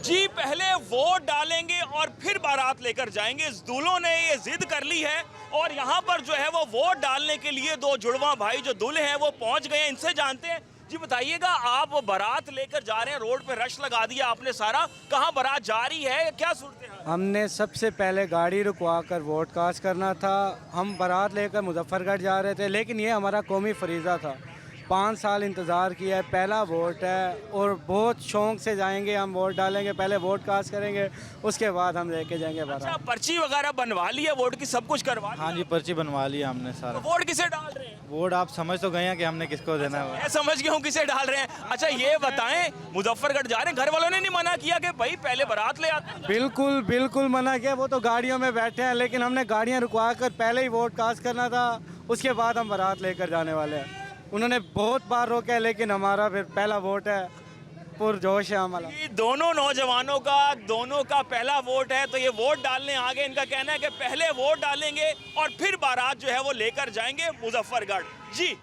जी पहले वोट डालेंगे और फिर बारात लेकर जाएंगे, इस दूल्हों ने ये जिद कर ली है। और यहाँ पर जो है वो वोट डालने के लिए दो जुड़वा भाई जो दूल्हे हैं वो पहुंच गए हैं, इनसे जानते हैं। जी बताइएगा, आप बारात लेकर जा रहे हैं, रोड पे रश लगा दिया आपने सारा, कहाँ बारात जा रही है, क्या सूरत है? हमने सबसे पहले गाड़ी रुकवा कर वोट कास्ट करना था। हम बारात लेकर मुजफ्फरगढ़ जा रहे थे, लेकिन ये हमारा कौमी फरीज़ा था। 5 साल इंतज़ार किया है, पहला वोट है और बहुत शौक से जाएंगे। हम वोट डालेंगे, पहले वोट कास्ट करेंगे, उसके बाद हम लेके जाएंगे बारात। अच्छा, पर्ची वगैरह बनवा ली है, वोट की सब कुछ करवा लिया? हाँ जी, पर्ची बनवा लिया हमने सारा। तो वोट किसे डाल रहे हैं? वोट आप समझ तो गए हैं कि हमने किसको देना है। मैं समझ गया हूँ किसे डाल रहे हैं। अच्छा ये बताएं, मुजफ्फरगढ़ जा रहे हैं, घर वालों ने नहीं मना किया कि भाई पहले बारात ले आते हैं? बिल्कुल बिल्कुल मना किया, वो तो गाड़ियों में बैठे हैं, लेकिन हमने गाड़ियाँ रुकवा कर पहले ही वोट कास्ट करना था, उसके बाद हम बारात लेकर जाने वाले हैं। उन्होंने बहुत बार रोका है, लेकिन हमारा फिर पहला वोट है, पुरजोश है हमारा। ये दोनों नौजवानों का पहला वोट है, तो ये वोट डालने आ गए। इनका कहना है कि पहले वोट डालेंगे और फिर बारात जो है वो लेकर जाएंगे मुजफ्फरगढ़। जी।